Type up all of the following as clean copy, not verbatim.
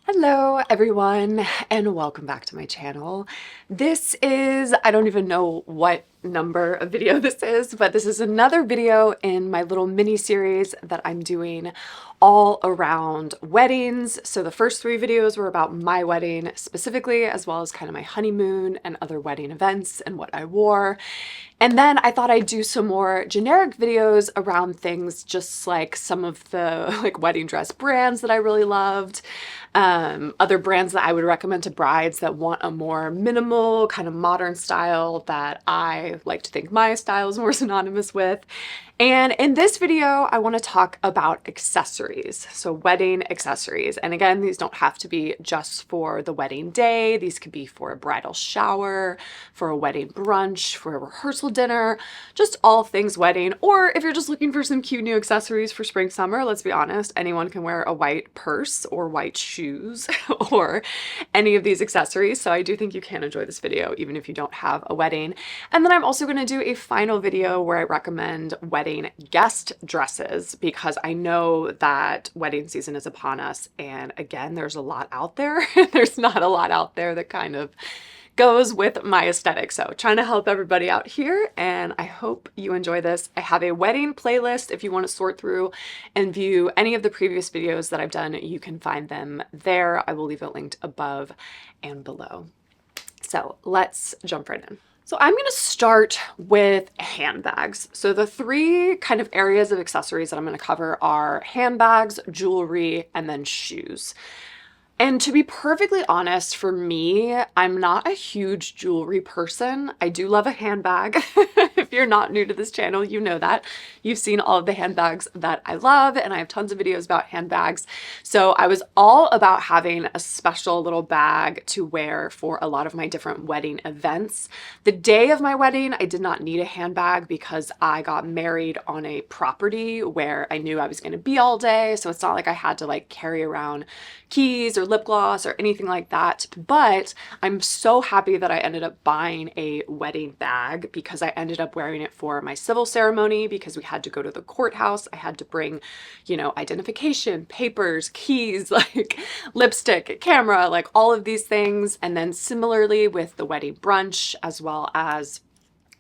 Hello everyone and welcome back to my channel. This is, I don't even know what number of video this is, but this is another video in my little mini series that I'm doing all around weddings. So the first three videos were about my wedding specifically, as well as kind of my honeymoon and other wedding events and what I wore. And then I thought I'd do some more generic videos around things just like some of the wedding dress brands that I really loved, other brands that I would recommend to brides that want a more minimal kind of modern style that I like to think my style is more synonymous with. And in this video, I want to talk about accessories. So wedding accessories. And again, these don't have to be just for the wedding day. These could be for a bridal shower, for a wedding brunch, for a rehearsal dinner, just all things wedding. Or if you're just looking for some cute new accessories for spring, summer, let's be honest, anyone can wear a white purse or white shoes or any of these accessories. So I do think you can enjoy this video even if you don't have a wedding. And then I'm also going to do a final video where I recommend wedding guest dresses because I know that wedding season is upon us. And again, there's a lot out there. There's not a lot out there that kind of goes with my aesthetic. So trying to help everybody out here, and I hope you enjoy this. I have a wedding playlist. If you want to sort through and view any of the previous videos that I've done, you can find them there. I will leave it linked above and below. So let's jump right in. So I'm going to start with handbags. So the three kind of areas of accessories that I'm going to cover are handbags, jewelry, and then shoes. And to be perfectly honest, for me, I'm not a huge jewelry person. I do love a handbag. If you're not new to this channel, you know that. You've seen all of the handbags that I love, and I have tons of videos about handbags. So I was all about having a special little bag to wear for a lot of my different wedding events. The day of my wedding, I did not need a handbag because I got married on a property where I knew I was going to be all day. So it's not like I had to carry around keys or lip gloss or anything like that. But I'm so happy that I ended up buying a wedding bag because I ended up wearing it for my civil ceremony because we had to go to the courthouse. I had to bring, identification, papers, keys, lipstick, camera, all of these things. And then similarly with the wedding brunch as well as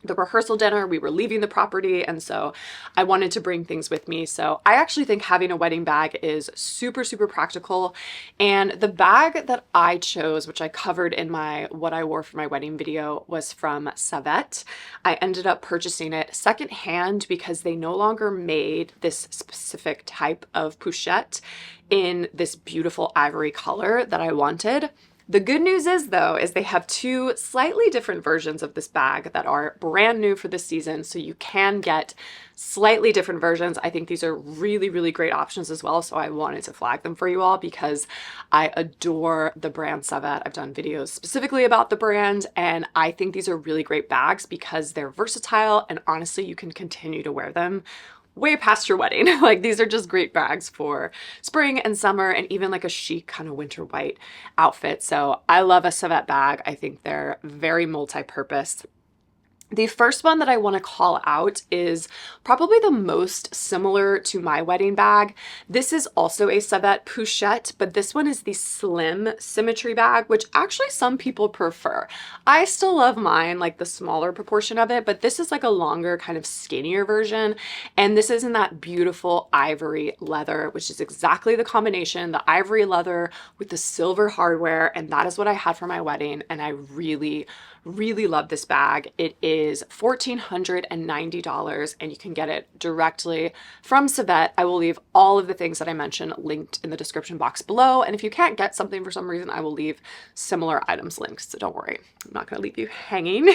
the rehearsal dinner, we were leaving the property, and so I wanted to bring things with me. So I actually think having a wedding bag is super, super practical. And the bag that I chose, which I covered in my what I wore for my wedding video, was from Savette. I ended up purchasing it secondhand because they no longer made this specific type of pochette in this beautiful ivory color that I wanted. The good news is, though, is they have two slightly different versions of this bag that are brand new for this season, so you can get slightly different versions. I think these are really, really great options as well, so I wanted to flag them for you all because I adore the brand Savette. I've done videos specifically about the brand, and I think these are really great bags because they're versatile, and honestly, you can continue to wear them way past your wedding. These are just great bags for spring and summer and even a chic kind of winter white outfit. So I love a Savette bag. I think they're very multi-purpose. The first one that I want to call out is probably the most similar to my wedding bag. This is also a Savette pochette, but this one is the slim symmetry bag, which actually some people prefer. I still love mine, the smaller proportion of it, but this is a longer kind of skinnier version. And this is in that beautiful ivory leather, which is exactly the combination, the ivory leather with the silver hardware. And that is what I had for my wedding. And I really, really love this bag. It is $1,490 and you can get it directly from Savette. I will leave all of the things that I mentioned linked in the description box below. And if you can't get something for some reason, I will leave similar items links. So don't worry, I'm not going to leave you hanging.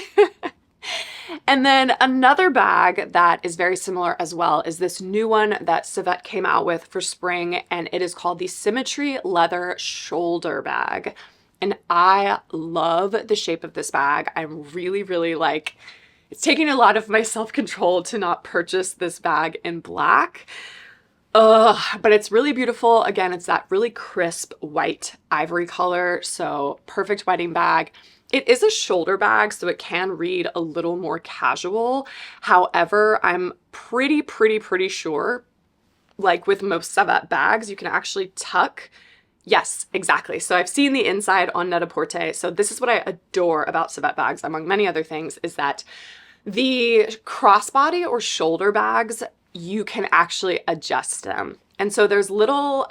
And then another bag that is very similar as well is this new one that Savette came out with for spring, and it is called the Symmetry Leather Shoulder Bag. And I love the shape of this bag. I'm really, really it's taking a lot of my self-control to not purchase this bag in black. But it's really beautiful. Again, it's that really crisp white ivory color. So perfect wedding bag. It is a shoulder bag, so it can read a little more casual. However, I'm pretty sure, with most Savette bags, you can actually tuck Yes, exactly. So I've seen the inside on Net-a-Porter. So this is what I adore about civet bags, among many other things, is that the crossbody or shoulder bags, you can actually adjust them. And so there's little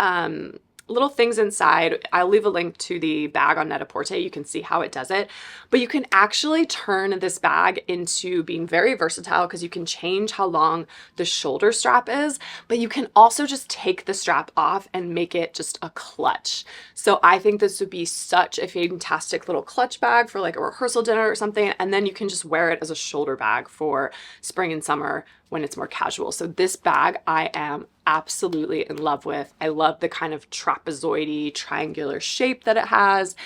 things inside. I'll leave a link to the bag on Net-a-Porter. You can see how it does it. But you can actually turn this bag into being very versatile because you can change how long the shoulder strap is, but you can also just take the strap off and make it just a clutch. So I think this would be such a fantastic little clutch bag for like a rehearsal dinner or something. And then you can just wear it as a shoulder bag for spring and summer when it's more casual. So this bag I am absolutely in love with. I love the kind of trapezoidy triangular shape that it has.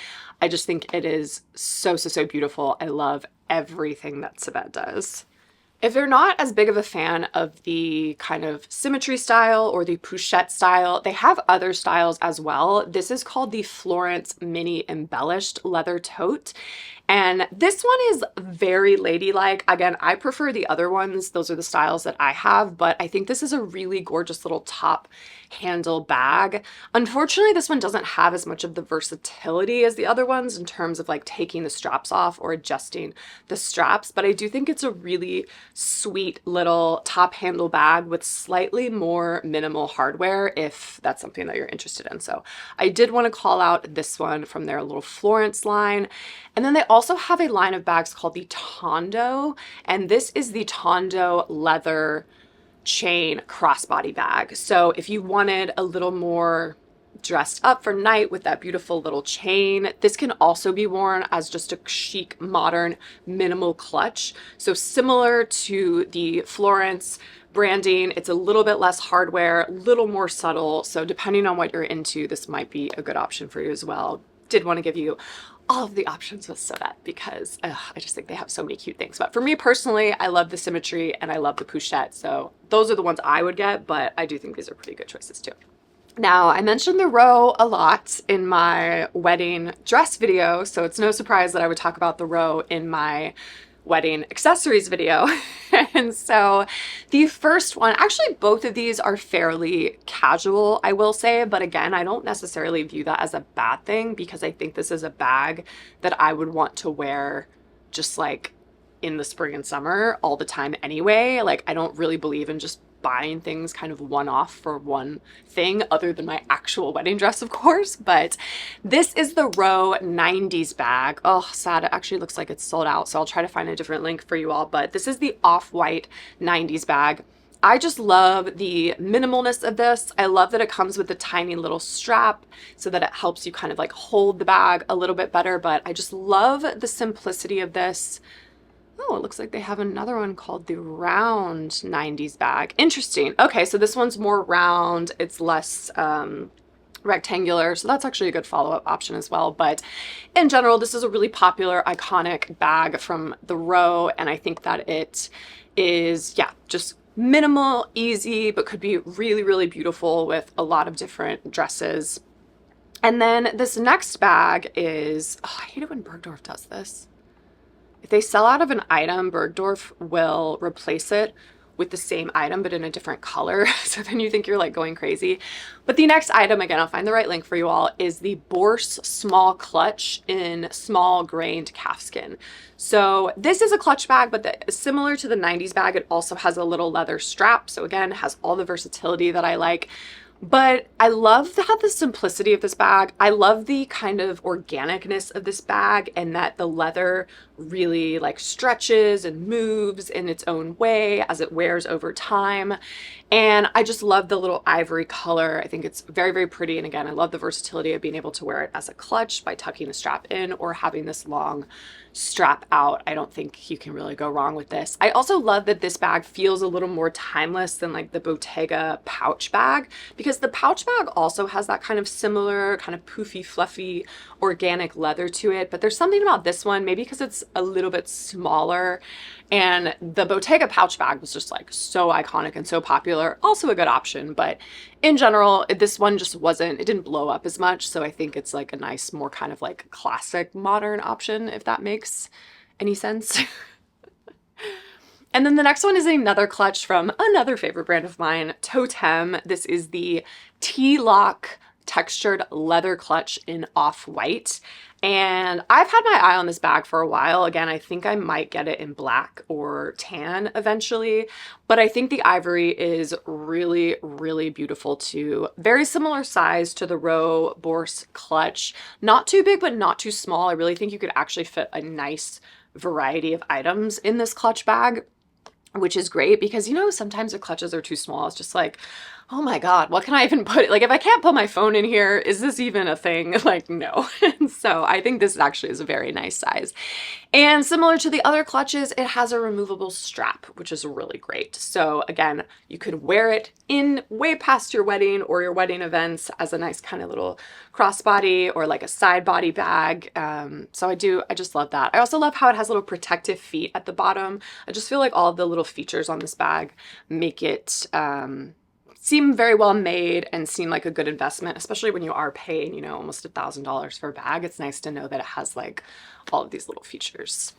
I just think it is so, so, so beautiful. I love everything that civet does. If you're not as big of a fan of the kind of symmetry style or the pochette style, they have other styles as well. This is called the Florence Mini Embellished Leather Tote. And this one is very ladylike. Again, I prefer the other ones. Those are the styles that I have, but I think this is a really gorgeous little top handle bag. Unfortunately, this one doesn't have as much of the versatility as the other ones in terms of like taking the straps off or adjusting the straps, but I do think it's a really sweet little top handle bag with slightly more minimal hardware if that's something that you're interested in. So I did want to call out this one from their little Florence line. And then they also have a line of bags called the Tondo, and this is the Tondo leather chain crossbody bag. So if you wanted a little more dressed up for night with that beautiful little chain, this can also be worn as just a chic, modern, minimal clutch. So similar to the Florence branding, it's a little bit less hardware, a little more subtle. So depending on what you're into, this might be a good option for you as well. Did want to give you all of the options with civet because I just think they have so many cute things. But for me personally, I love the symmetry and I love the pochette. So those are the ones I would get, but I do think these are pretty good choices too. Now, I mentioned the row a lot in my wedding dress video, so it's no surprise that I would talk about the row in my wedding accessories video. And so the first one, actually both of these are fairly casual, I will say, but again, I don't necessarily view that as a bad thing because I think this is a bag that I would want to wear just like in the spring and summer all the time anyway. Like I don't really believe in just buying things kind of one-off for one thing other than my actual wedding dress, of course. But this is the Row 90s bag. Oh, sad. It actually looks like it's sold out. So I'll try to find a different link for you all. But this is the off-white 90s bag. I just love the minimalness of this. I love that it comes with a tiny little strap so that it helps you kind of like hold the bag a little bit better. But I just love the simplicity of this. Oh, it looks like they have another one called the round 90s bag. Interesting. Okay, so this one's more round. It's less rectangular. So that's actually a good follow-up option as well. But in general, this is a really popular, iconic bag from the Row. And I think that it is, yeah, just minimal, easy, but could be really, really beautiful with a lot of different dresses. And then this next bag is, oh, I hate it when Bergdorf does this. If they sell out of an item, Bergdorf will replace it with the same item, but in a different color. So then you think you're like going crazy. But the next item, again, I'll find the right link for you all, is the Bourse Small Clutch in small grained calfskin. So this is a clutch bag, but similar to the 90s bag, it also has a little leather strap. So again, it has all the versatility that I like. But I love the simplicity of this bag. I love the kind of organicness of this bag and that the leather really like stretches and moves in its own way as it wears over time. And I just love the little ivory color. I think it's very, very pretty. And again, I love the versatility of being able to wear it as a clutch by tucking the strap in or having this long strap out. I don't think you can really go wrong with this. I also love that this bag feels a little more timeless than like the Bottega pouch bag, because the pouch bag also has that kind of similar kind of poofy, fluffy, organic leather to it. But there's something about this one, maybe because it's a little bit smaller, and the Bottega pouch bag was just like so iconic and so popular. Also a good option, but in general, this one just wasn't, it didn't blow up as much. So I think it's like a nice, more kind of like classic modern option, if that makes any sense. And then the next one is another clutch from another favorite brand of mine, Totem. This is the T-Lock textured leather clutch in off-white. And I've had my eye on this bag for a while. Again, I think I might get it in black or tan eventually, but I think the ivory is really, really beautiful too. Very similar size to the Row Bourse clutch. Not too big, but not too small. I really think you could actually fit a nice variety of items in this clutch bag, which is great because, you know, sometimes the clutches are too small. It's just like, oh my God, what can I even put? Like, if I can't put my phone in here, is this even a thing? Like, no. So I think this actually is a very nice size. And similar to the other clutches, it has a removable strap, which is really great. So again, you could wear it in way past your wedding or your wedding events as a nice kind of little crossbody or like a side body bag. So I just love that. I also love how it has little protective feet at the bottom. I just feel like all of the little features on this bag make it seem very well made and seem like a good investment, especially when you are paying, you know, almost $1,000 for a bag. It's nice to know that it has like all of these little features.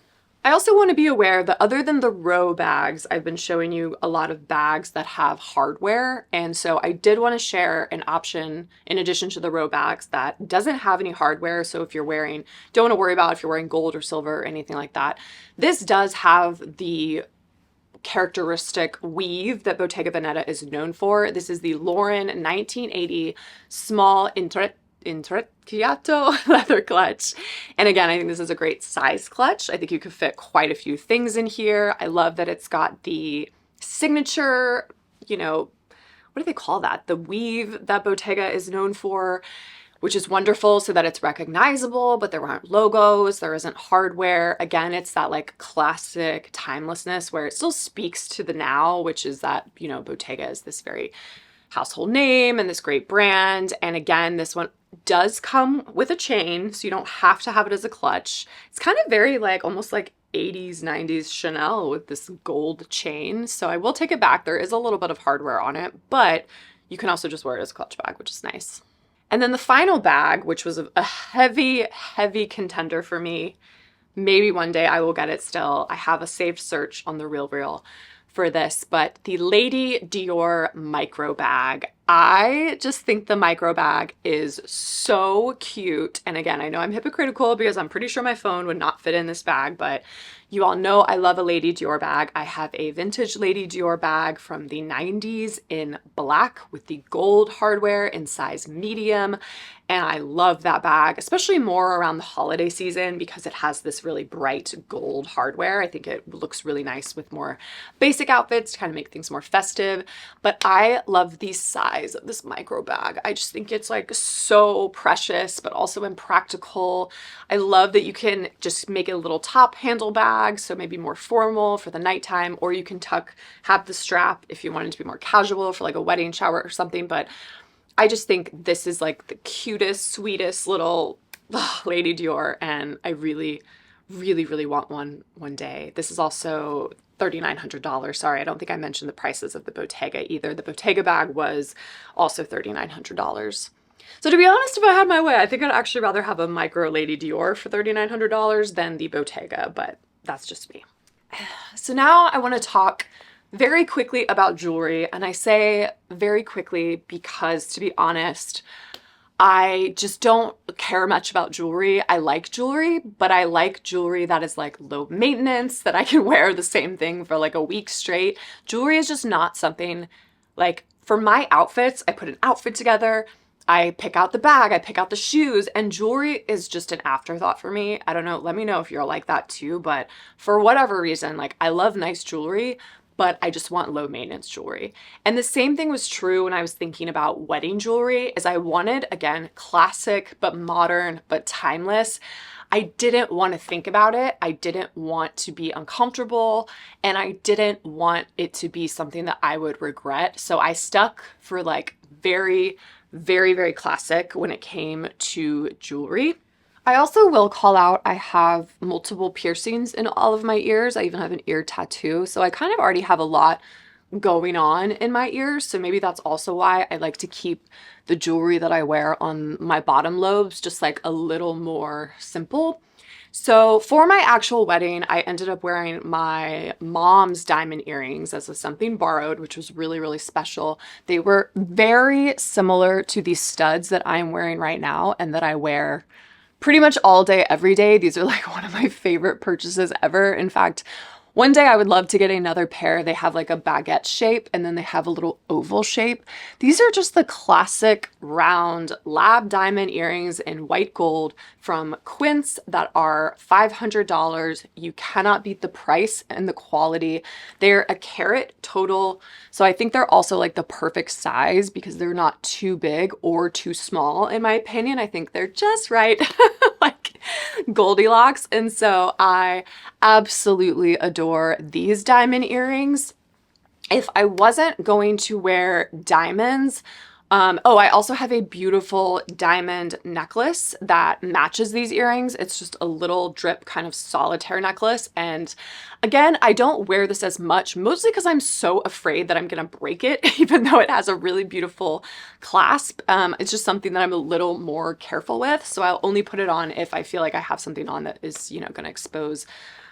I also want to be aware that other than the Row bags, I've been showing you a lot of bags that have hardware. And so I did want to share an option in addition to the Row bags that doesn't have any hardware. So if you're wearing, don't want to worry about if you're wearing gold or silver or anything like that. This does have the characteristic weave that Bottega Veneta is known for. This is the Lauren 1980 small intrecciato leather clutch. And again, I think this is a great size clutch. I think you could fit quite a few things in here. I love that it's got the signature, you know, what do they call that? The weave that Bottega is known for, which is wonderful so that it's recognizable, but there aren't logos, there isn't hardware. Again, it's that like classic timelessness where it still speaks to the now, which is that, you know, Bottega is this very household name and this great brand. And again, this one does come with a chain, so you don't have to have it as a clutch. It's kind of very like, almost like 80s, 90s Chanel with this gold chain. So I will take it back. There is a little bit of hardware on it, but you can also just wear it as a clutch bag, which is nice. And then the final bag, which was a heavy, heavy contender for me. Maybe one day I will get it still. I have a saved search on the RealReal for this, but the Lady Dior micro bag. I just think the micro bag is so cute. And again, I know I'm hypocritical because I'm pretty sure my phone would not fit in this bag, but you all know I love a Lady Dior bag. I have a vintage Lady Dior bag from the 90s in black with the gold hardware in size medium. And I love that bag, especially more around the holiday season because it has this really bright gold hardware. I think it looks really nice with more basic outfits to kind of make things more festive. But I love the size of this micro bag. I just think it's like so precious, but also impractical. I love that you can just make it a little top handle bag, so maybe more formal for the nighttime, or you can have the strap if you wanted to be more casual for like a wedding shower or something. But I just think this is like the cutest, sweetest little Lady Dior, and I really, really, really want one day. This is also $3,900. Sorry, I don't think I mentioned the prices of the Bottega either. The Bottega bag was also $3,900. So to be honest, if I had my way, I think I'd actually rather have a micro Lady Dior for $3,900 than the Bottega, but that's just me. So now I want to talk very quickly about jewelry, and I say very quickly because, to be honest, I just don't care much about jewelry. I like jewelry, but I like jewelry that is like low maintenance, that I can wear the same thing for like a week straight. Jewelry is just not something like, for my outfits, I put an outfit together, I pick out the bag, I pick out the shoes, and jewelry is just an afterthought for me. I don't know, let me know if you're like that too, but for whatever reason, like I love nice jewelry, but I just want low maintenance jewelry. And the same thing was true when I was thinking about wedding jewelry, is I wanted, again, classic, but modern, but timeless. I didn't want to think about it. I didn't want to be uncomfortable, and I didn't want it to be something that I would regret. So I stuck for like very, very, very classic when it came to jewelry. I also will call out, I have multiple piercings in all of my ears. I even have an ear tattoo. So I kind of already have a lot going on in my ears. So maybe that's also why I like to keep the jewelry that I wear on my bottom lobes just like a little more simple, So for my actual wedding, I ended up wearing my mom's diamond earrings as a something borrowed, which was really, really special. They were very similar to these studs that I'm wearing right now and that I wear pretty much all day, every day. These are like one of my favorite purchases ever. In fact, one day I would love to get another pair. They have like a baguette shape and then they have a little oval shape. These are just the classic round lab diamond earrings in white gold from Quince that are $500. You cannot beat the price and the quality. They're a carat total. So I think they're also like the perfect size because they're not too big or too small in my opinion. I think they're just right. Like Goldilocks. And so I absolutely adore these diamond earrings. If I wasn't going to wear diamonds, oh, I also have a beautiful diamond necklace that matches these earrings. It's just a little drip kind of solitaire necklace. And again, I don't wear this as much, mostly because I'm so afraid that I'm gonna break it, even though it has a really beautiful clasp. It's just something that I'm a little more careful with. So I'll only put it on if I feel like I have something on that is, you know, gonna expose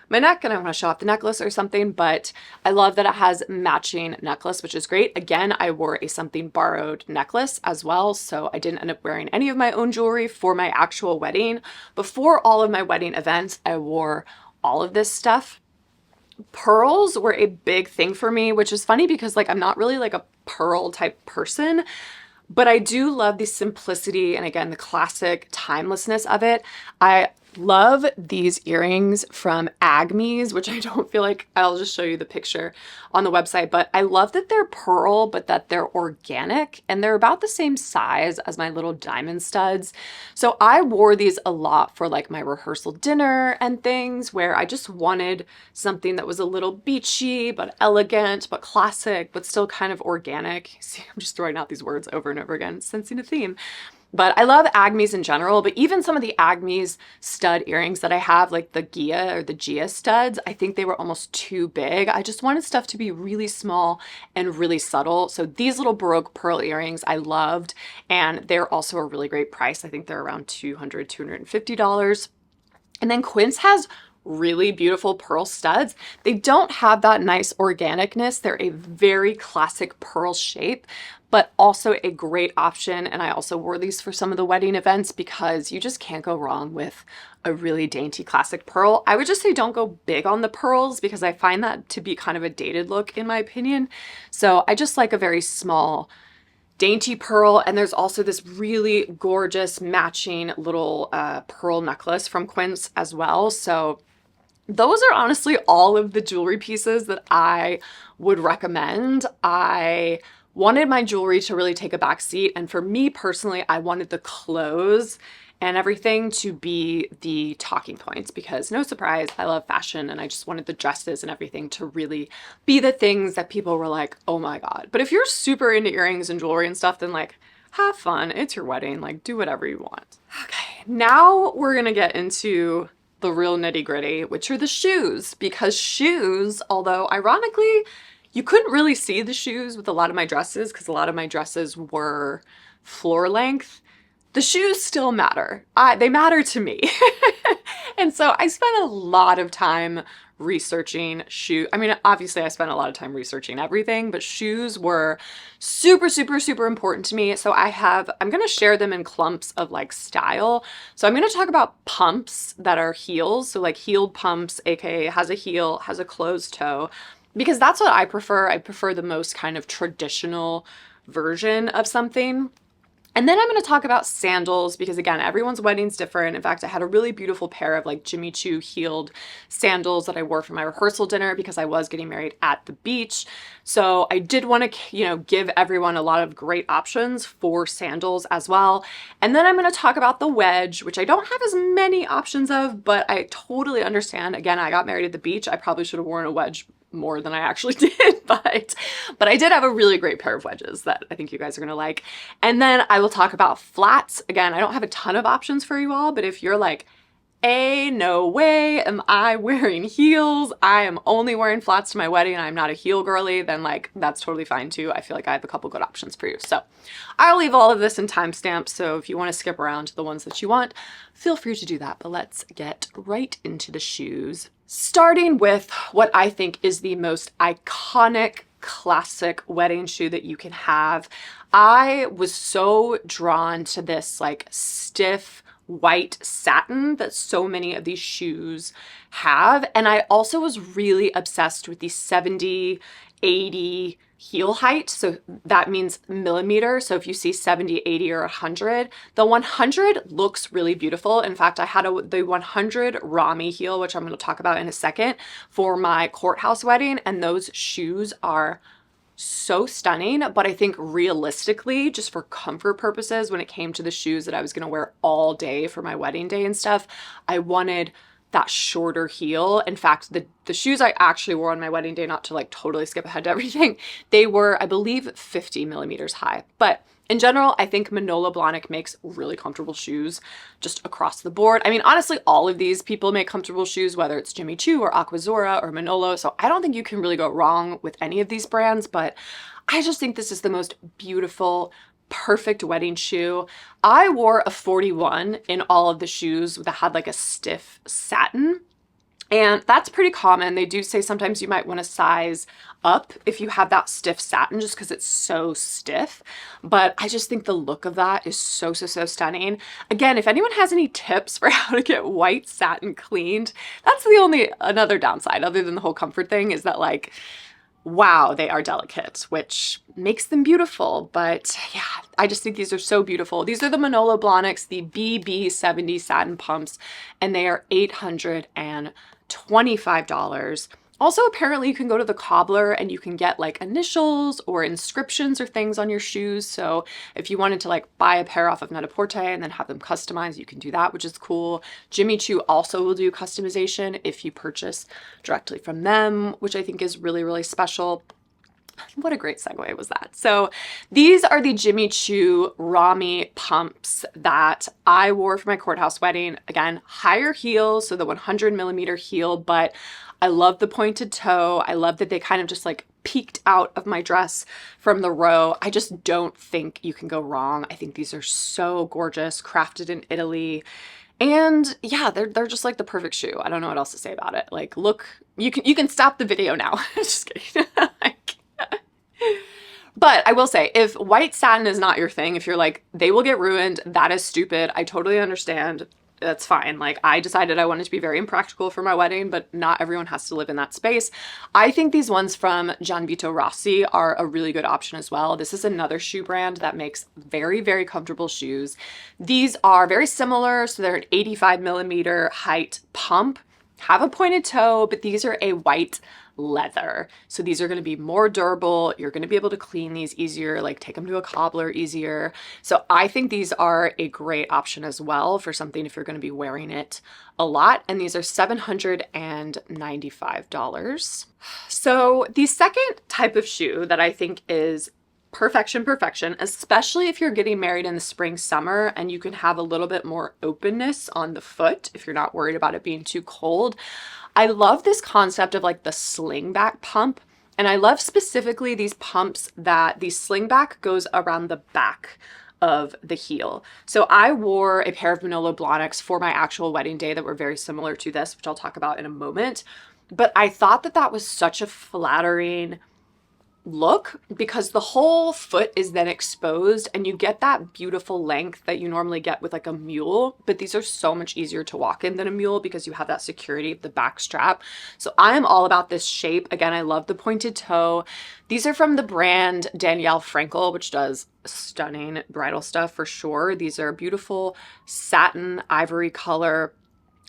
my neck and I want to show off the necklace or something, but I love that it has matching necklace, which is great. Again, I wore a something borrowed necklace as well, so I didn't end up wearing any of my own jewelry for my actual wedding. Before all of my wedding events, I wore all of this stuff. Pearls were a big thing for me, which is funny because like I'm not really like a pearl type person, but I do love the simplicity and again, the classic timelessness of it. I love these earrings from Agmes, which I don't feel like I'll just show you the picture on the website, but I love that they're pearl, but that they're organic and they're about the same size as my little diamond studs. So I wore these a lot for like my rehearsal dinner and things where I just wanted something that was a little beachy, but elegant, but classic, but still kind of organic. See, I'm just throwing out these words over and over again, sensing a theme. But I love Agmes in general, but even some of the Agmes stud earrings that I have, like the Gia or the Gia studs, I think they were almost too big. I just wanted stuff to be really small and really subtle. So these little Baroque pearl earrings I loved, and they're also a really great price. I think they're around $200, $250. And then Quince has really beautiful pearl studs. They don't have that nice organicness. They're a very classic pearl shape, but also a great option. And I also wore these for some of the wedding events because you just can't go wrong with a really dainty classic pearl. I would just say don't go big on the pearls because I find that to be kind of a dated look in my opinion. So I just like a very small dainty pearl, and there's also this really gorgeous matching little pearl necklace from Quince as well. So those are honestly all of the jewelry pieces that I would recommend. I wanted my jewelry to really take a back seat, and for me personally, I wanted the clothes and everything to be the talking points because no surprise, I love fashion and I just wanted the dresses and everything to really be the things that people were like, oh my God. But if you're super into earrings and jewelry and stuff, then like have fun. It's your wedding, like do whatever you want. Okay, now we're gonna get into the real nitty gritty, which are the shoes, because shoes, although ironically, you couldn't really see the shoes with a lot of my dresses because a lot of my dresses were floor length. The shoes still matter. They matter to me. And so I spent a lot of time researching shoe. I mean, obviously I spent a lot of time researching everything, but shoes were super, super, super important to me. So I'm going to share them in clumps of like style. So I'm going to talk about pumps that are heels. So like heeled pumps, AKA has a heel, has a closed toe, because that's what I prefer. I prefer the most kind of traditional version of something. And then I'm going to talk about sandals because again, everyone's wedding's different. In fact, I had a really beautiful pair of like Jimmy Choo heeled sandals that I wore for my rehearsal dinner because I was getting married at the beach. So I did want to, give everyone a lot of great options for sandals as well. And then I'm going to talk about the wedge, which I don't have as many options of, but I totally understand. Again, I got married at the beach. I probably should have worn a wedge more than I actually did, but I did have a really great pair of wedges that I think you guys are gonna like. And then I will talk about flats. Again, I don't have a ton of options for you all, but if you're like no way am I wearing heels. I am only wearing flats to my wedding and I'm not a heel girly, then like that's totally fine too. I feel like I have a couple good options for you. So I'll leave all of this in timestamps. So if you want to skip around to the ones that you want, feel free to do that. But let's get right into the shoes. Starting with what I think is the most iconic classic wedding shoe that you can have. I was so drawn to this like stiff white satin that so many of these shoes have. And I also was really obsessed with the 70, 80 heel height. So that means millimeter. So if you see 70, 80, or 100, the 100 looks really beautiful. In fact, I had the 100 Rami heel, which I'm going to talk about in a second, for my courthouse wedding. And those shoes are so stunning. But I think realistically, just for comfort purposes, when it came to the shoes that I was going to wear all day for my wedding day and stuff, I wanted that shorter heel. In fact, the shoes I actually wore on my wedding day, not to like totally skip ahead to everything, they were, I believe, 50 millimeters high. But in general, I think Manolo Blahnik makes really comfortable shoes just across the board. I mean, honestly, all of these people make comfortable shoes, whether it's Jimmy Choo or Aquazzura or Manolo. So I don't think you can really go wrong with any of these brands, but I just think this is the most beautiful, perfect wedding shoe. I wore a 41 in all of the shoes that had like a stiff satin. And that's pretty common. They do say sometimes you might want to size up if you have that stiff satin just because it's so stiff. But I just think the look of that is so, so, so stunning. Again, if anyone has any tips for how to get white satin cleaned, that's the only another downside other than the whole comfort thing is that like, wow, they are delicate, which makes them beautiful. But yeah, I just think these are so beautiful. These are the Manolo Blahniks, the BB70 satin pumps, and they are $825. Also, apparently you can go to the cobbler and you can get like initials or inscriptions or things on your shoes. So if you wanted to like buy a pair off of Net-a-Porter and then have them customized, you can do that, which is cool. Jimmy Choo also will do customization if you purchase directly from them, which I think is really, really special. What a great segue was that. So these are the Jimmy Choo Rami pumps that I wore for my courthouse wedding. Again, higher heels, so the 100 millimeter heel, but I love the pointed toe. I love that they kind of just like peeked out of my dress from the row. I just don't think you can go wrong. I think these are so gorgeous, crafted in Italy. And yeah, they're just like the perfect shoe. I don't know what else to say about it. Like, look, you can stop the video now. Just kidding. But I will say, if white satin is not your thing, if you're like, they will get ruined, that is stupid. I totally understand. That's fine. Like, I decided I wanted to be very impractical for my wedding, but not everyone has to live in that space. I think these ones from Gianvito Rossi are a really good option as well. This is another shoe brand that makes very, very comfortable shoes. These are very similar. So they're an 85 millimeter height pump, have a pointed toe, but these are a white leather. So these are going to be more durable. You're going to be able to clean these easier, like take them to a cobbler easier. So I think these are a great option as well for something if you're going to be wearing it a lot. And these are $795. So the second type of shoe that I think is perfection, especially if you're getting married in the spring, summer, and you can have a little bit more openness on the foot if you're not worried about it being too cold. I love this concept of like the slingback pump. And I love specifically these pumps that the slingback goes around the back of the heel. So I wore a pair of Manolo Blahniks for my actual wedding day that were very similar to this, which I'll talk about in a moment. But I thought that that was such a flattering look because the whole foot is then exposed and you get that beautiful length that you normally get with like a mule, but these are so much easier to walk in than a mule because you have that security of the back strap. So I am all about this shape. Again, I love the pointed toe. These are from the brand Danielle Frankel, which does stunning bridal stuff for sure. These are beautiful satin ivory color.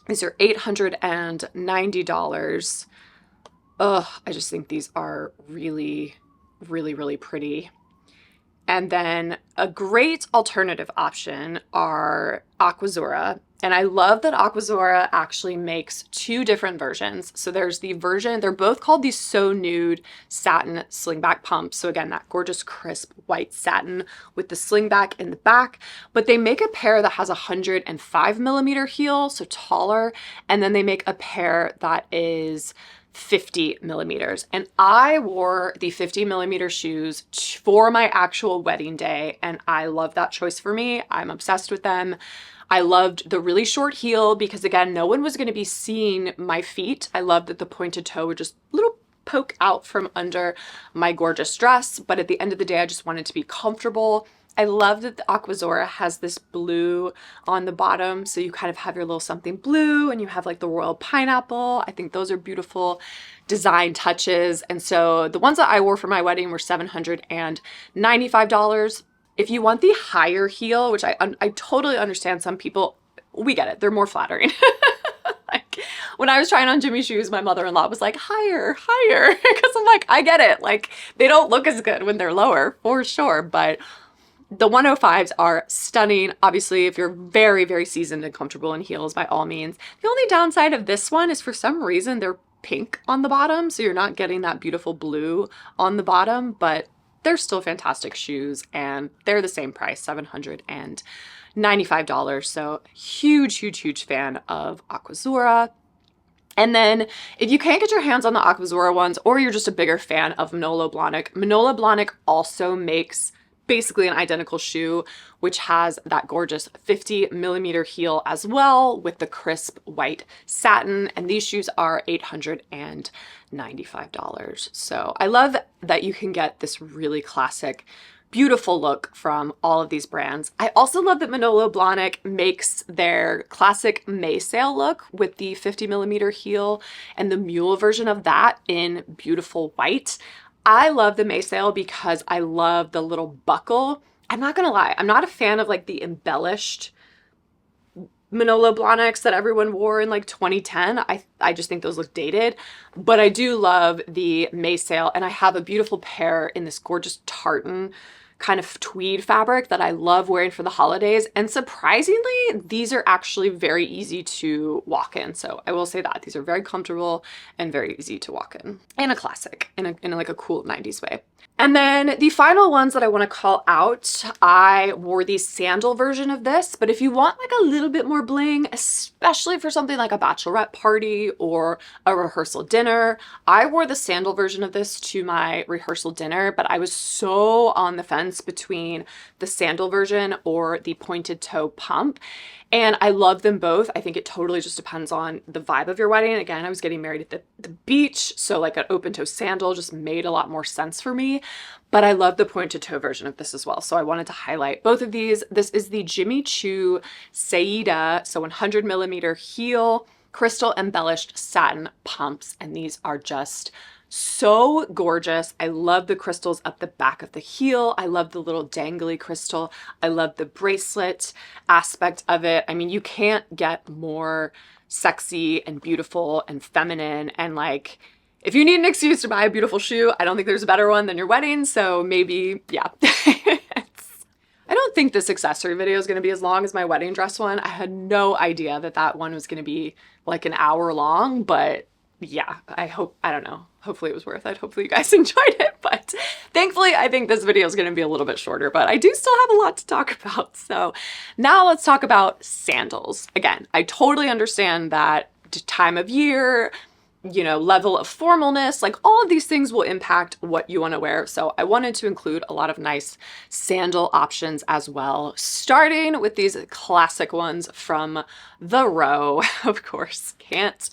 These are $890. Ugh, I just think these are really, really, really pretty. And then a great alternative option are Aquazzura. And I love that Aquazzura actually makes two different versions. So there's the version, they're both called the So Nude Satin Slingback Pumps. So again, that gorgeous crisp white satin with the slingback in the back. But they make a pair that has a 105 millimeter heel, so taller. And then they make a pair that is 50 millimeters. And I wore the 50 millimeter shoes for my actual wedding day. And I love that choice for me. I'm obsessed with them. I loved the really short heel because again, no one was going to be seeing my feet. I loved that the pointed toe would just little poke out from under my gorgeous dress. But at the end of the day, I just wanted to be comfortable. I love that the Aquazzura has this blue on the bottom. So you kind of have your little something blue and you have like the royal pineapple. I think those are beautiful design touches. And so the ones that I wore for my wedding were $795. If you want the higher heel, which I totally understand, some people, we get it. They're more flattering. Like when I was trying on Jimmy's shoes, my mother-in-law was like, higher, higher. Because I'm like, I get it. Like they don't look as good when they're lower for sure. But the 105s are stunning. Obviously, if you're very, very seasoned and comfortable in heels, by all means. The only downside of this one is for some reason they're pink on the bottom. So you're not getting that beautiful blue on the bottom, but they're still fantastic shoes and they're the same price, $795. So huge, huge, huge fan of Aquazzura. And then if you can't get your hands on the Aquazzura ones, or you're just a bigger fan of Manolo Blahnik also makes basically an identical shoe, which has that gorgeous 50 millimeter heel as well with the crisp white satin. And these shoes are $895. So I love that you can get this really classic, beautiful look from all of these brands. I also love that Manolo Blahnik makes their classic Maysail look with the 50 millimeter heel and the mule version of that in beautiful white. I love the Maysail because I love the little buckle. I'm not gonna lie, I'm not a fan of like the embellished Manolo Blahniks that everyone wore in like 2010. I just think those look dated, but I do love the Maysail, and I have a beautiful pair in this gorgeous tartan kind of tweed fabric that I love wearing for the holidays. And surprisingly, these are actually very easy to walk in. So I will say that these are very comfortable and very easy to walk in. And a classic in like a cool 90s way. And then the final ones that I want to call out, I wore the sandal version of this, but if you want like a little bit more bling, especially for something like a bachelorette party or a rehearsal dinner, I wore the sandal version of this to my rehearsal dinner, but I was so on the fence between the sandal version or the pointed toe pump. And I love them both. I think it totally just depends on the vibe of your wedding. Again, I was getting married at the beach, so like an open toe sandal just made a lot more sense for me. But I love the pointed toe version of this as well. So I wanted to highlight both of these. This is the Jimmy Choo Saida, so 100 millimeter heel, crystal embellished satin pumps. And these are just so gorgeous. I love the crystals up the back of the heel. I love the little dangly crystal. I love the bracelet aspect of it. I mean, you can't get more sexy and beautiful and feminine. And like, if you need an excuse to buy a beautiful shoe, I don't think there's a better one than your wedding. So maybe, yeah. I don't think this accessory video is going to be as long as my wedding dress one. I had no idea that that one was going to be like an hour long, but yeah, I don't know. Hopefully it was worth it. Hopefully you guys enjoyed it, but thankfully I think this video is going to be a little bit shorter, but I do still have a lot to talk about. So now let's talk about sandals. Again, I totally understand that time of year, you know, level of formalness, like all of these things will impact what you want to wear. So I wanted to include a lot of nice sandal options as well, starting with these classic ones from The Row. Of course, can't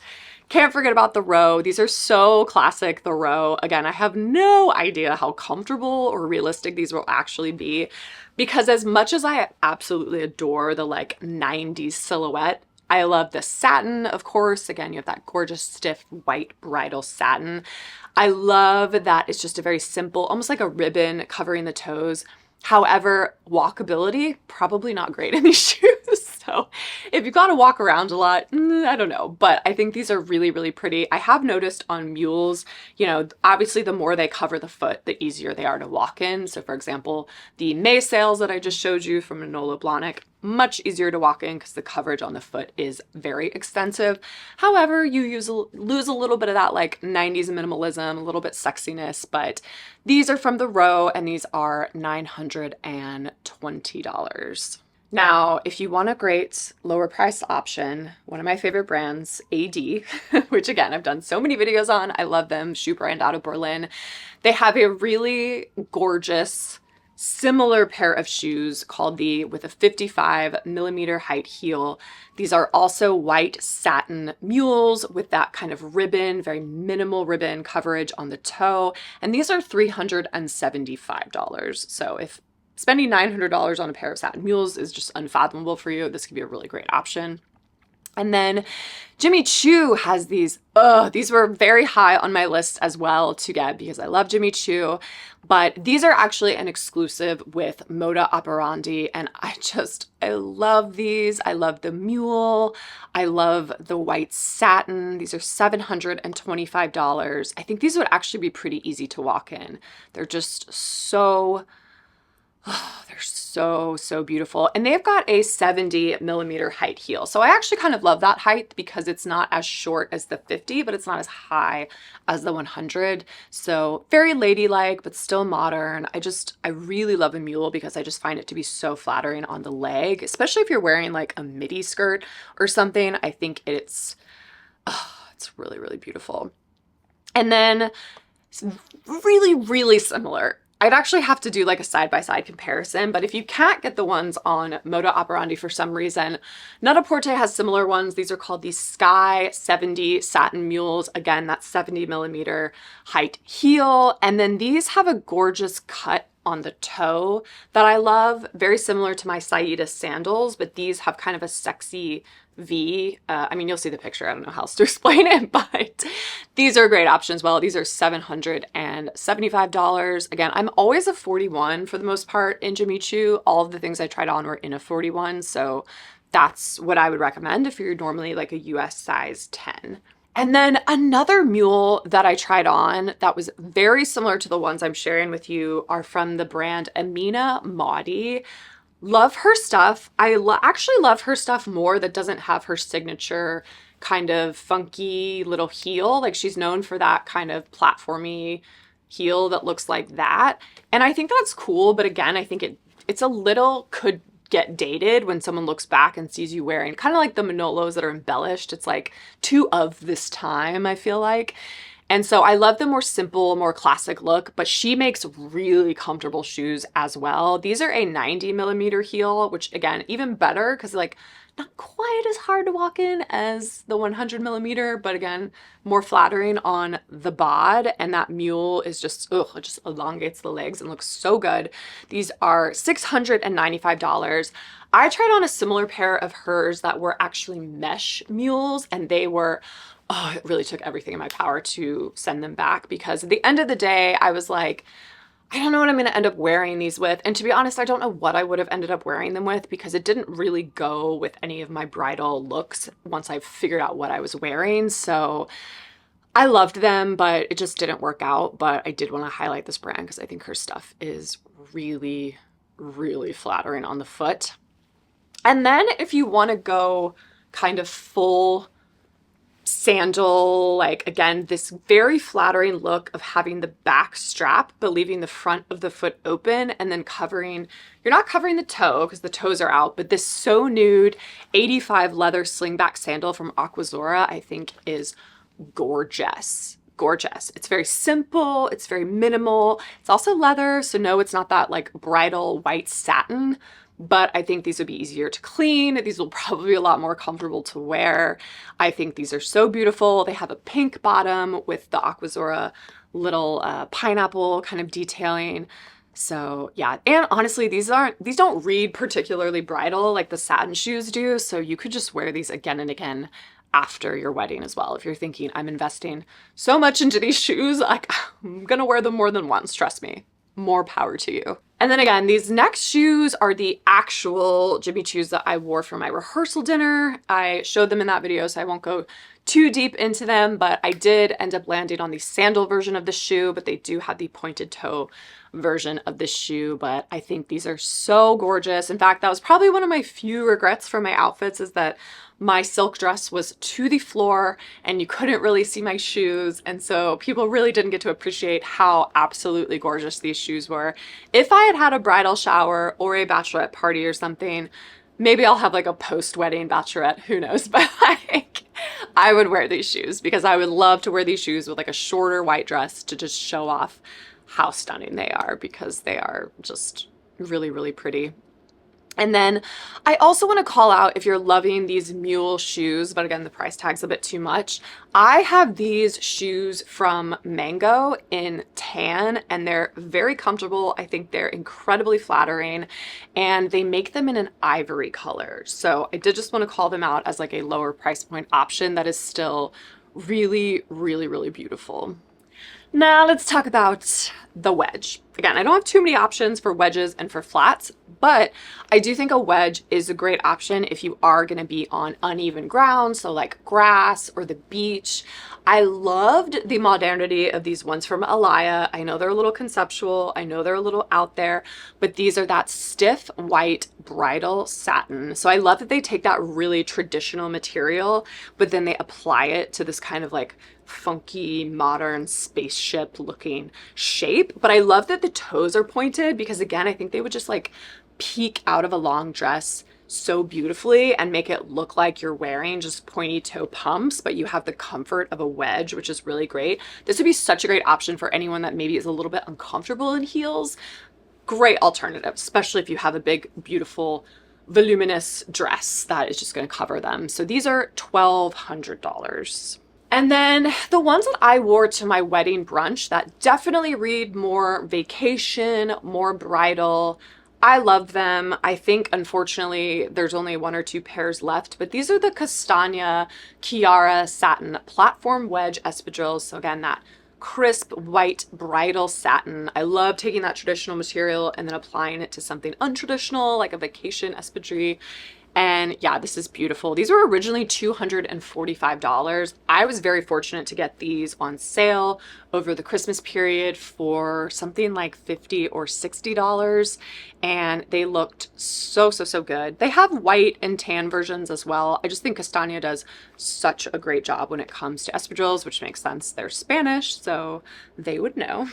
forget about The Row. These are so classic, The Row. Again, I have no idea how comfortable or realistic these will actually be, because as much as I absolutely adore the like 90s silhouette, I love the satin, of course. Again, you have that gorgeous stiff white bridal satin. I love that it's just a very simple, almost like a ribbon covering the toes. However, walkability, probably not great in these shoes. So if you gotta walk around a lot, I don't know, but I think these are really, really pretty. I have noticed on mules, you know, obviously the more they cover the foot, the easier they are to walk in. So for example, the Maysails that I just showed you from Manolo Blahnik, much easier to walk in because the coverage on the foot is very extensive. However, you lose a little bit of that like 90s minimalism, a little bit sexiness, but these are from the Row and these are $920. Now, if you want a great lower price option, one of my favorite brands, AD, which again, I've done so many videos on, I love them, shoe brand out of Berlin. They have a really gorgeous, similar pair of shoes called with a 55mm height heel. These are also white satin mules with that kind of ribbon, very minimal ribbon coverage on the toe. And these are $375. So if spending $900 on a pair of satin mules is just unfathomable for you, this could be a really great option. And then Jimmy Choo has these, these were very high on my list as well to get because I love Jimmy Choo, but these are actually an exclusive with Moda Operandi, and I love these. I love the mule. I love the white satin. These are $725. I think these would actually be pretty easy to walk in. They're just so... Oh, they're so beautiful. And they've got a 70mm height heel. So I actually kind of love that height because it's not as short as the 50, but it's not as high as the 100. So very ladylike, but still modern. I really love a mule because I just find it to be so flattering on the leg, especially if you're wearing like a midi skirt or something. I think it's really, really beautiful. And then it's really similar. I'd actually have to do like a side-by-side comparison, but if you can't get the ones on Moda Operandi for some reason, Net-a-Porter has similar ones. These are called the Sky 70 satin mules. Again, that's 70mm height heel. And then these have a gorgeous cut on the toe that I love, very similar to my Saida sandals, but these have kind of a sexy V. I mean, you'll see the picture. I don't know how else to explain it, but these are a great option as well. These are $775. Again, I'm always a 41 for the most part in Jimmy Choo. All of the things I tried on were in a 41, so that's what I would recommend if you're normally like a US size 10. And then another mule that I tried on that was very similar to the ones I'm sharing with you are from the brand Amina Maudi. Love her stuff. I actually love her stuff more that doesn't have her signature kind of funky little heel. Like she's known for that kind of platformy heel that looks like that. And I think that's cool. But again, I think it's a little could get dated when someone looks back and sees you wearing kind of like the Manolos that are embellished. It's like too of this time, I feel like. And so I love the more simple, more classic look, but she makes really comfortable shoes as well. These are a 90mm heel, which again, even better because like not quite as hard to walk in as the 100mm, but again, more flattering on the bod. And that mule is just, it just elongates the legs and looks so good. These are $695. I tried on a similar pair of hers that were actually mesh mules, and they were, it really took everything in my power to send them back because at the end of the day, I was like, I don't know what I'm going to end up wearing these with. And to be honest, I don't know what I would have ended up wearing them with because it didn't really go with any of my bridal looks once I figured out what I was wearing. So I loved them, but it just didn't work out. But I did want to highlight this brand because I think her stuff is really, really flattering on the foot. And then if you want to go kind of full sandal, like again, this very flattering look of having the back strap but leaving the front of the foot open and then covering, you're not covering the toe because the toes are out, but this So Nude 85 leather slingback sandal from Aquazzura I think is gorgeous. Gorgeous. It's very simple, it's very minimal, it's also leather, so no, it's not that like bridal white satin, but I think these would be easier to clean. These will probably be a lot more comfortable to wear. I think these are so beautiful. They have a pink bottom with the Aquazzura little pineapple kind of detailing. So yeah, and honestly, these don't read particularly bridal like the satin shoes do. So you could just wear these again and again after your wedding as well. If you're thinking, I'm investing so much into these shoes, like I'm gonna wear them more than once, trust me. More power to you. And then again, these next shoes are the actual Jimmy Choos that I wore for my rehearsal dinner. I showed them in that video, so I won't go too deep into them, but I did end up landing on the sandal version of the shoe, but they do have the pointed toe version of the shoe. But I think these are so gorgeous. In fact, that was probably one of my few regrets for my outfits, is that my silk dress was to the floor and you couldn't really see my shoes. And so people really didn't get to appreciate how absolutely gorgeous these shoes were. If I had had a bridal shower or a bachelorette party or something, maybe I'll have like a post-wedding bachelorette, who knows, but like I would wear these shoes because I would love to wear these shoes with like a shorter white dress to just show off how stunning they are, because they are just really, really pretty. And then I also want to call out, if you're loving these mule shoes, but again, the price tag's a bit too much, I have these shoes from Mango in tan, and they're very comfortable. I think they're incredibly flattering, and they make them in an ivory color. So I did just want to call them out as like a lower price point option that is still really, really, really beautiful. Now let's talk about the wedge. Again, I don't have too many options for wedges and for flats, but I do think a wedge is a great option if you are going to be on uneven ground, so like grass or the beach. I loved the modernity of these ones from Alaya. I know they're a little conceptual, I know they're a little out there, but these are that stiff white bridal satin. So I love that they take that really traditional material, but then they apply it to this kind of like funky modern spaceship looking shape. But I love that the toes are pointed, because again, I think they would just like peek out of a long dress so beautifully and make it look like you're wearing just pointy toe pumps, but you have the comfort of a wedge, which is really great. This would be such a great option for anyone that maybe is a little bit uncomfortable in heels. Great alternative, especially if you have a big, beautiful, voluminous dress that is just going to cover them. So these are $1,200. And then the ones that I wore to my wedding brunch that definitely read more vacation, more bridal. I love them. I think, unfortunately, there's only one or two pairs left, but these are the Castagna Chiara Satin Platform Wedge Espadrilles. So again, that crisp white bridal satin. I love taking that traditional material and then applying it to something untraditional, like a vacation espadrille. And yeah, this is beautiful. These were originally $245. I was very fortunate to get these on sale over the Christmas period for something like $50 or $60. And they looked so, so, so good. They have white and tan versions as well. I just think Castagna does such a great job when it comes to espadrilles, which makes sense. They're Spanish, so they would know.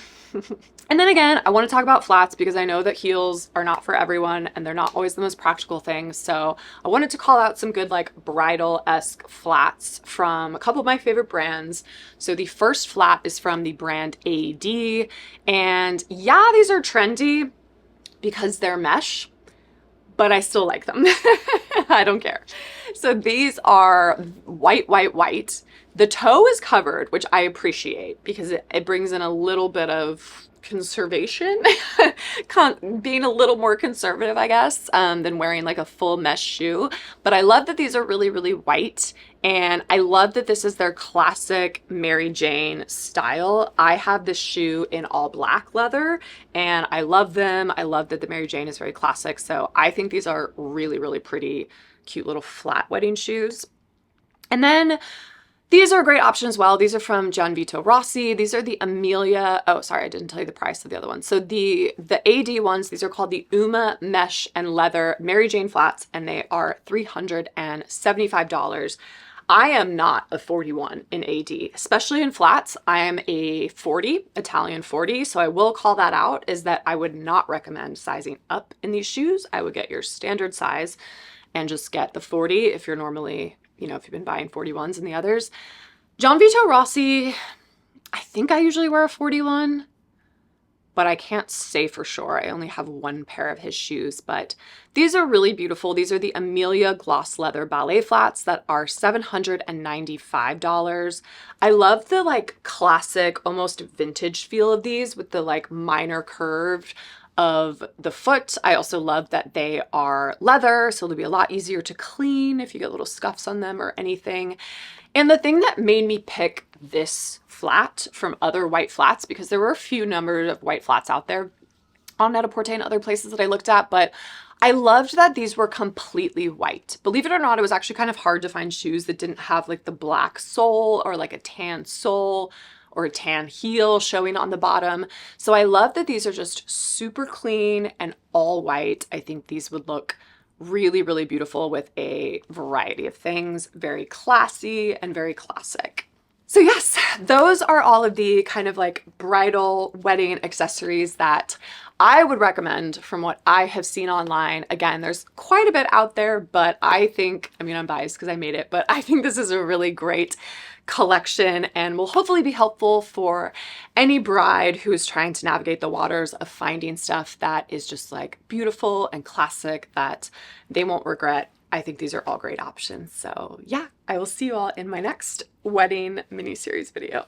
And then again, I want to talk about flats because I know that heels are not for everyone and they're not always the most practical thing. So I wanted to call out some good like bridal-esque flats from a couple of my favorite brands. So the first flat is from the brand AD. And yeah, these are trendy because they're mesh, but I still like them. I don't care. So these are white, white, white. The toe is covered, which I appreciate because it brings in a little bit of conservation, being a little more conservative, I guess, than wearing like a full mesh shoe. But I love that these are really, really white. And I love that this is their classic Mary Jane style. I have this shoe in all black leather and I love them. I love that the Mary Jane is very classic. So I think these are really, really pretty, cute little flat wedding shoes. And then these are a great option as well. These are from Gianvito Rossi. These are the Amelia. Oh, sorry, I didn't tell you the price of the other ones. So the AD ones, these are called the Uma Mesh and Leather Mary Jane flats, and they are $375. I am not a 41 in AD, especially in flats. I am a 40, Italian 40. So I will call that out, is that I would not recommend sizing up in these shoes. I would get your standard size and just get the 40 if you're normally, you know, if you've been buying 41s in the others. Gianvito Rossi, I think I usually wear a 41, but I can't say for sure. I only have one pair of his shoes, but these are really beautiful. These are the Amelia Gloss Leather Ballet Flats that are $795. I love the like classic, almost vintage feel of these with the like minor curve of the foot. I also love that they are leather, so they'll be a lot easier to clean if you get little scuffs on them or anything. And the thing that made me pick this flat from other white flats, because there were a few numbers of white flats out there, on Net-a-Porter and other places that I looked at, but I loved that these were completely white. Believe it or not, it was actually kind of hard to find shoes that didn't have like the black sole or like a tan sole or a tan heel showing on the bottom. So I love that these are just super clean and all white. I think these would look really, really beautiful with a variety of things. Very classy and very classic. So yes, those are all of the kind of like bridal wedding accessories that I would recommend from what I have seen online. Again, there's quite a bit out there, but I think, I mean, I'm biased because I made it, but I think this is a really great collection and will hopefully be helpful for any bride who is trying to navigate the waters of finding stuff that is just like beautiful and classic that they won't regret. I think these are all great options. So yeah, I will see you all in my next wedding mini-series video.